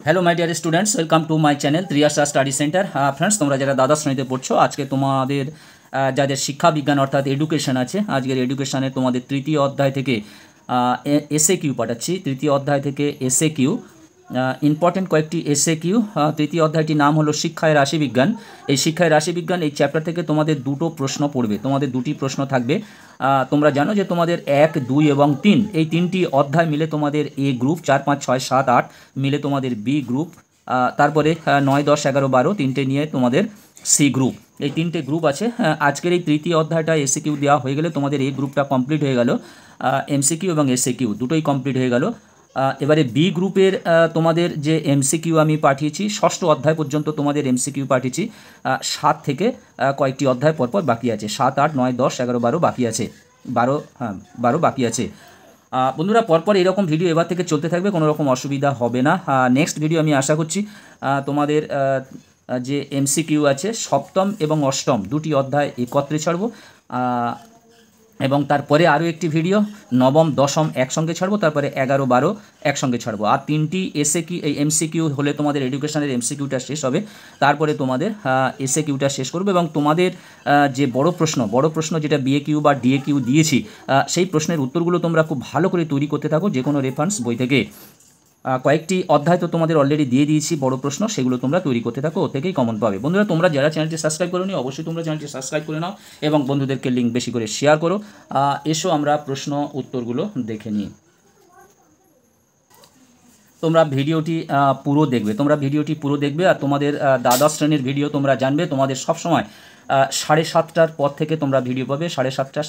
Hello my dear students, welcome to my channel Triyasha study centre. Friends, তোমরা যারা দ্বাদশ শ্রেণীতে পড়ছো, আজকে তোমাদের যাদের শিক্ষা বিজ্ঞান অর্থাৎ এডুকেশন আছে, আজকের এডুকেশনে তোমাদের তৃতীয় অধ্যায় থেকে এসএ কিউ পাঠাচ্ছি। তৃতীয় অধ্যায় থেকে এসএ কিউ, ইম্পর্টেন্ট কয়েকটি এসএ কিউ। তৃতীয় অধ্যায়টির নাম হলো শিক্ষায় রাশিবিজ্ঞান। এই শিক্ষায় রাশিবিজ্ঞান এই চ্যাপ্টার থেকে তোমাদের দুটো প্রশ্ন পড়বে, তোমাদের দুটি প্রশ্ন থাকবে। তোমরা জানো যে তোমাদের 1, 2 এবং 3 এই তিনটি অধ্যায় মিলে তোমাদের এ গ্রুপ, 4, 5, 6, 7, 8 মিলে তোমাদের বি গ্রুপ, তারপরে 9, 10, 11, 12 তিনটে নিয়ে তোমাদের সি গ্রুপ। এই তিনটে গ্রুপ আছে। আজকের এই তৃতীয় অধ্যায়টা এসএ কিউ দেওয়া হয়ে গেলে তোমাদের এই গ্রুপটা কমপ্লিট হয়ে গেল। এমসিকিউ এবং এসএ কিউ দুটোই কমপ্লিট হয়ে গেল। এবারে বি গ্রুপের তোমাদের যে এমসিকিউ আমি পাঠিয়েছি, ষষ্ঠ অধ্যায় পর্যন্ত তোমাদের এমসিকিউ পাঠিয়েছি। 7 থেকে কয়েকটি অধ্যায় পরপর বাকি আছে, 7, 8, 9, 10, 11, 12 বাকি আছে, 12 বাকি আছে। বন্ধুরা, পরপর এরকম ভিডিও এবার থেকে চলতে থাকবে, কোনো রকম অসুবিধা হবে না। নেক্সট ভিডিও আমি আশা করছি তোমাদের যে এমসিকিউ আছে সপ্তম এবং অষ্টম দুটি অধ্যায় একত্রে ছাড়বো, এবং তারপরে আরও একটি ভিডিও নবম দশম একসঙ্গে ছাড়বো, তারপরে 11, 12 একসঙ্গে ছাড়বো। আর তিনটি এসএ কিউ, এই এমসিকিউ হলে তোমাদের এডুকেশনের এমসিকিউটা শেষ হবে, তারপরে তোমাদের এসএ কিউটা শেষ করবে। এবং তোমাদের যে বড় প্রশ্ন যেটা বিএ কিউ বা ডিএ কিউ দিয়েছি, সেই প্রশ্নের উত্তরগুলো তোমরা খুব ভালো করে তৈরি করতে থাকো যে কোনো রেফারেন্স বই থেকে। কয়েকটি অধ্যায় তো তোমাদের অলরেডি দিয়ে দিয়েছি বড় প্রশ্ন, সেগুলো তোমরা তৈরি করতে থাকো, ও থেকেই কমন পাবে। বন্ধুরা, তোমরা যারা চ্যানেলটি সাবস্ক্রাইব করোনি, অবশ্যই তোমরা চ্যানেলটি সাবস্ক্রাইব করে নাও এবং বন্ধুদেরকে লিঙ্ক বেশি করে শেয়ার করো। এসো আমরা প্রশ্ন উত্তরগুলো দেখে নিই। তোমরা ভিডিওটি পুরো দেখবে, আর তোমাদের দ্বাদশ শ্রেণীর ভিডিও তোমরা জানবে, তোমাদের সবসময় 7:30টার পর থেকে তোমরা ভিডিও পাবে, 7:30টা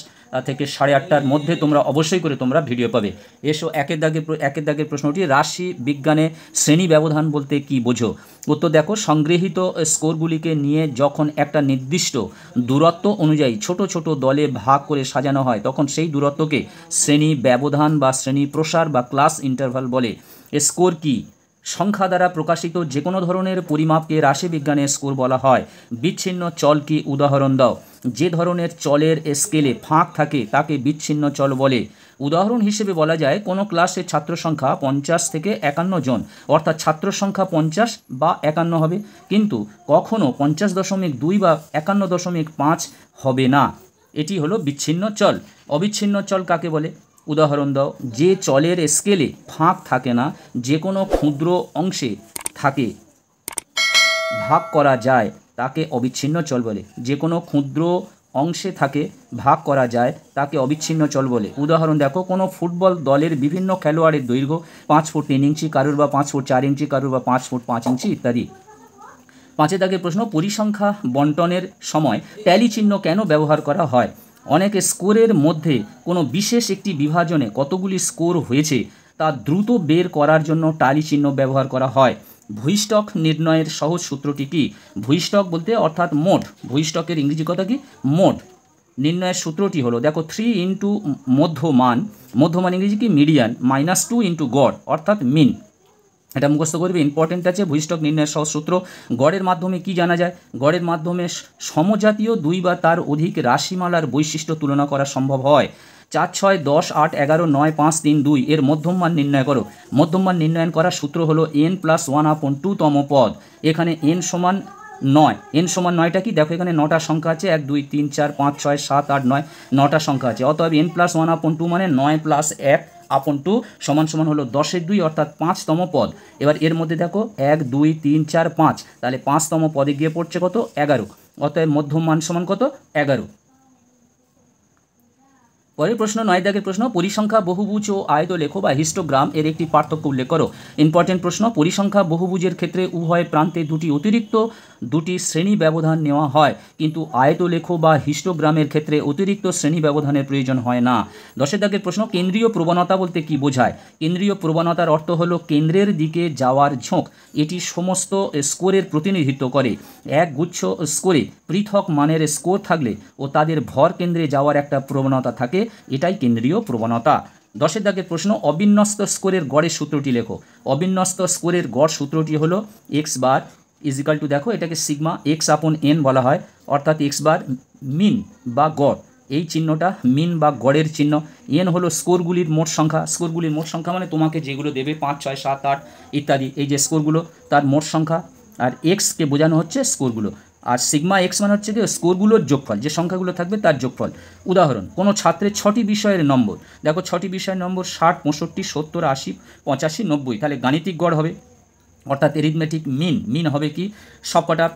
থেকে 8:30টার মধ্যে তোমরা অবশ্যই করে তোমরা ভিডিও পাবে। এসো একের দাগের প্রশ্নটি, রাশি বিজ্ঞানে শ্রেণী ব্যবধান বলতে কি বোঝো? উত্তর দেখো, সংগৃহীত স্কোরগুলিকে নিয়ে যখন একটা নির্দিষ্ট দূরত্ব অনুযায়ী ছোট ছোট দলে ভাগ করে সাজানো হয়, তখন সেই দূরত্বকে শ্রেণী ব্যবধান বা শ্রেণী প্রসার বা ক্লাস ইন্টারভাল বলে। স্কোর কি? সংখ্যা দ্বারা প্রকাশিত যে কোনো ধরনের পরিমাপকে রাশিবিজ্ঞানে স্কোর বলা হয়। বিচ্ছিন্ন চল কি? উদাহরণ দাও। যে ধরনের চলের স্কেলে ফাঁক থাকে তাকে বিচ্ছিন্ন চল বলে। উদাহরণ হিসেবে বলা যায়, কোনো ক্লাসে ছাত্র সংখ্যা 50 থেকে 51 জন, অর্থাৎ ছাত্র সংখ্যা 50 বা 51 হবে, কিন্তু কখনও 50.2 বা 51.5 হবে না। এটি হলো বিচ্ছিন্ন চল। অবিচ্ছিন্ন চল কাকে বলে? উদাহরণ দাও। যে চলের স্কেলে ফাঁক থাকে না, যে কোনো ক্ষুদ্র অংশে থাকে ভাগ করা যায়, তাকে অবিচ্ছিন্ন চল বলে। যে কোনো ক্ষুদ্র অংশে থাকে ভাগ করা যায়, তাকে অবিচ্ছিন্ন চল বলে। উদাহরণ দেখো, কোনো ফুটবল দলের বিভিন্ন খেলোয়াড়ের দৈর্ঘ্য 5 ফুট 3 ইঞ্চি, কারুর বা 5 ফুট 4 ইঞ্চি, কারুর বা 5 ফুট 5 ইঞ্চি ইত্যাদি। 5 দাগের প্রশ্ন, পরিসংখ্যা বন্টনের সময় ট্যালি চিহ্ন কেন ব্যবহার করা হয়? অনেক স্কোরের মধ্যে কোনো বিশেষ একটি বিভাজনে কতগুলি স্কোর হয়েছে তা দ্রুত বের করার জন্য ট্যালি চিহ্ন ব্যবহার করা হয়। ভূইষ্ঠক নির্ণয়ের সহজ সূত্রটি কি? ভূইষ্ঠক বলতে অর্থাৎ মোট, ভূইষ্ঠকের ইংরেজি কথা কি? মোট। নির্ণয়ের সূত্রটি হলো, দেখো, 3 ইন্টু মধ্যমান ইংরেজি কি? মিডিয়ান, -2 ইন্টু গড় অর্থাৎ মিন। এটা মুখস্থ করবে, ইম্পর্টেন্ট আছে। ভূইষ্ঠক নির্ণয়ের সহজ সূত্র। গড়ের মাধ্যমে কি জানা যায়? গড়ের মাধ্যমে সমজাতীয় 2 বা তার অধিক রাশিমালার বৈশিষ্ট্য তুলনা করা সম্ভব হয়। 4, 6, 10, 8, 11, 9, 5, 3, 2 এর মধ্যমান নির্ণয় করো। মধ্যমান নির্ণয়ন করার সূত্র হলো n+1/2 তম পদ। এখানে n সমান 9। n সমান 9টা কি? দেখো, এখানে 9টা সংখ্যা আছে, 1, 2, 3, 4, 5, 6, 7, 8, 9, 9টা সংখ্যা আছে। অতএব n+1/2 মানে 9 + 1/2 সমান সমান হলো 10-এর 2 অর্থাৎ 5তম পদ। এবার এর মধ্যে দেখো 1, 2, 3, 4, 5, তাহলে 5তম পদে গিয়ে পড়ছে কত? 11। অতএব মধ্যম মান সমান কত? 11। পরের প্রশ্ন, 9 দাগের প্রশ্ন, পরিসংখ্যা বহুভুজ ও আয়তলেখ বা হিস্টোগ্রাম এর একটি পার্থক্য উল্লেখ করো। ইম্পর্টেন্ট প্রশ্ন। পরিসংখ্যা বহুভুজের ক্ষেত্রে উভয় প্রান্তে দুটি শ্রেণী ব্যবধান নেওয়া হয়, কিন্তু আয়তলেখ বা হিস্টোগ্রামের ক্ষেত্রে অতিরিক্ত শ্রেণী ব্যবধানের প্রয়োজন হয় না। 10 দাগের প্রশ্ন, কেন্দ্রীয় প্রবণতা বলতে কি বোঝায়? কেন্দ্রীয় প্রবণতার অর্থ হলো কেন্দ্রের দিকে যাওয়ার ঝোঁক। এটি সমস্ত স্কোরের প্রতিনিধিত্ব করে। এক গুচ্ছ স্কোরে পৃথক মানের স্কোর থাকলে ও তাদের ভর কেন্দ্রে যাওয়ার একটা প্রবণতা থাকে, এটাই কেন্দ্রীয় প্রবণতা। 10 দাগের প্রশ্ন, অবিন্যস্ত স্কোরের গড়ের সূত্রটি লেখো। অবিন্যস্ত স্কোরের গড় সূত্রটি হলো x বার ইজিক্যাল টু, দেখো, এটাকে সিগমা x/n বলা হয়, অর্থাৎ x বার মিন বা গড়, এই চিহ্নটা মিন বা গড়ের চিহ্ন। এন হলো স্কোরগুলির মোট সংখ্যা। স্কোরগুলির মোট সংখ্যা মানে তোমাকে যেগুলো দেবে 5, 6, 7, 8 ইত্যাদি, এই যে স্কোরগুলো তার মোট সংখ্যা। আর এক্সকে বোঝানো হচ্ছে স্কোরগুলো। আর সিগমা এক্স মানে হচ্ছে কি স্কোরগুলোর যোগফল, যে সংখ্যাগুলো থাকবে তার যোগফল। উদাহরণ, কোনো ছাত্রের 6টি বিষয়ের নম্বর, দেখো 6টি বিষয়ের নম্বর 60, 65, 70, 80, 85, 90, তাহলে গাণিতিক গড় হবে অর্থাৎ এরিথমেটিক মিন হবে কি সবকটা,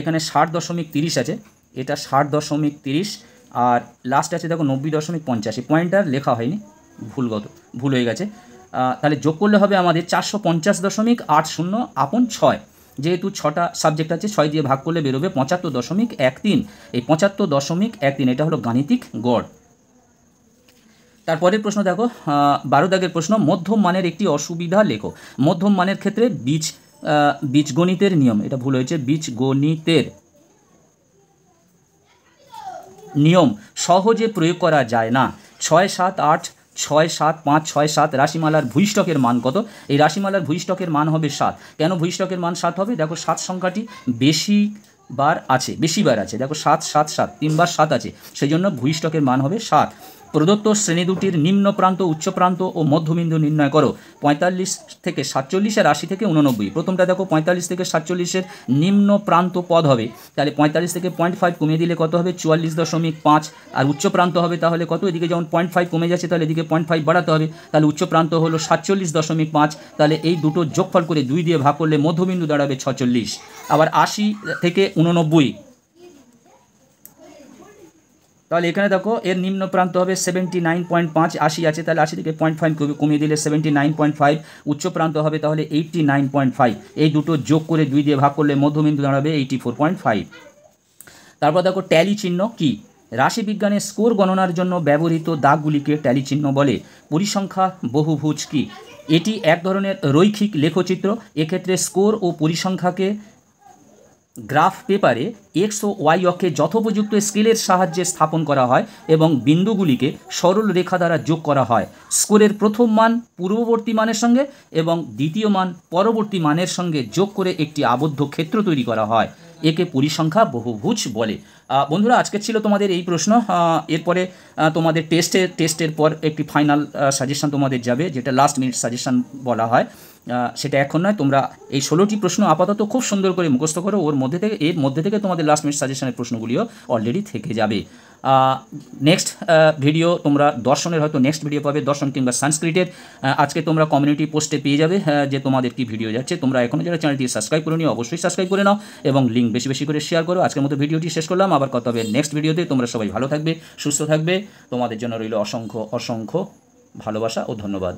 এখানে 60.30 আছে, এটা 60.30, আর লাস্ট আছে দেখো 90.85, পয়েন্টার লেখা হয়নি, ভুল হয়ে গেছে। তাহলে যোগ করলে হবে আমাদের 450.80/6, যেহেতু 6টা সাবজেক্ট আছে 6 দিয়ে ভাগ করলে বেরোবে 75.13। এই 75.13 এটা হলো গাণিতিক গড়। তারপরের প্রশ্ন দেখো 12 দাগের প্রশ্ন, মধ্যম মানের একটি অসুবিধা লেখো। মধ্যম মানের ক্ষেত্রে বীজগণিতের নিয়ম, এটা ভুল হয়েছে, বীজগণিতের নিয়ম সহজে প্রয়োগ করা যায় না। 6, 7, 8, 6, 7, 5, 6, 7 রাশিমালার ভূইষ্ঠকের মান কত? এই রাশিমালার ভূইষ্ঠকের মান হবে 7। কেন ভূইষ্ঠকের মান 7 হবে? দেখো 7 সংখ্যাটি বেশিবার আছে, দেখো 7, 7, 7 3বার 7 আছে, সেই জন্য ভূইষ্ঠকের মান হবে 7। প্রদত্ত শ্রেণী দুটির নিম্ন প্রান্ত, উচ্চ প্রান্ত ও মধ্যবিন্দু নির্ণয় করো। 45 থেকে 47 আর 80 থেকে 89। প্রথমটা দেখো 45 থেকে 47-এর নিম্ন প্রান্ত পদ হবে, তাহলে 45 থেকে 0.5 কমিয়ে দিলে কত হবে? 44.5। আর উচ্চ প্রান্ত হবে তাহলে কত? এদিকে যেমন 0.5 কমে যাচ্ছে, তাহলে এদিকে 0.5 বাড়াতে হবে, তাহলে উচ্চ প্রান্ত হলো 47.5। তাহলে এই দুটো যোগফল করে 2 দিয়ে ভাগ করলে মধ্যবিন্দু দাঁড়াবে 46। আবার 80 থেকে 89, তাহলে এখানে দেখো এর নিম্ন প্রান্ত হবে 79.5, 80 আছে, তাহলে 80 থেকে 0.5 কমিয়ে দিলে 79.5। উচ্চ প্রান্ত হবে তাহলে 89.5। এই দুটো যোগ করে 2 দিয়ে ভাগ করলে মধ্যবিন্দু দাঁড়াবে 84.5। তারপর দেখো ট্যালি চিহ্ন কি? রাশিবিজ্ঞানে স্কোর গণনার জন্য ব্যবহৃত দাগগুলিকে ট্যালি চিহ্ন বলে। পরিসংখ্যা বহুভুজ কি? এটি এক ধরনের রৈখিক লেখচিত্র। এক্ষেত্রে স্কোর ও পরিসংখ্যাকে গ্রাফ পেপারে এক্স ও ওয়াই অক্ষে যথোপযুক্ত স্কেলের সাহায্যে স্থাপন করা হয় এবং বিন্দুগুলিকে সরল রেখা দ্বারা যোগ করা হয়। স্কোরের প্রথম মান পূর্ববর্তী মানের সঙ্গে এবং দ্বিতীয় মান পরবর্তী মানের সঙ্গে যোগ করে একটি আবদ্ধ ক্ষেত্র তৈরি করা হয়। একে পরিসংখ্যা বহুভুজ বলে। বন্ধুরা, আজকে ছিল তোমাদের এই প্রশ্ন। এরপরে তোমাদের টেস্টের পর একটি ফাইনাল সাজেশন তোমাদের যাবে, যেটা লাস্ট মিনিট সাজেশন বলা হয়। সেটা এখন নয়, তোমরা এই 16টি প্রশ্ন আপাতত খুব সুন্দর করে মুখস্থ করো, এর মধ্যে থেকে তোমাদের লাস্ট মিনিট সাজেশনের প্রশ্নগুলিও অলরেডি থেকে যাবে। নেক্সট ভিডিও তোমরা দর্শনের হয়তো নেক্সট ভিডিও পাবে, দর্শন কিংবা সংস্কৃতের। আজকে তোমরা কমিউনিটি পোস্টে পেয়ে যাবে যে তোমাদের কি ভিডিও যাচ্ছে। তোমরা এখনও যারা চ্যানেলটি সাবস্ক্রাইব করে নিও, অবশ্যই সাবস্ক্রাইব করে নাও এবং লিঙ্ক বেশি বেশি করে শেয়ার করো। আজকের মতো ভিডিওটি শেষ করলাম, আবার কথা হবে নেক্সট ভিডিওতে। তোমরা সবাই ভালো থাকবে, সুস্থ থাকবে। তোমাদের জন্য রইল অসংখ্য অসংখ্য ভালোবাসা ও ধন্যবাদ।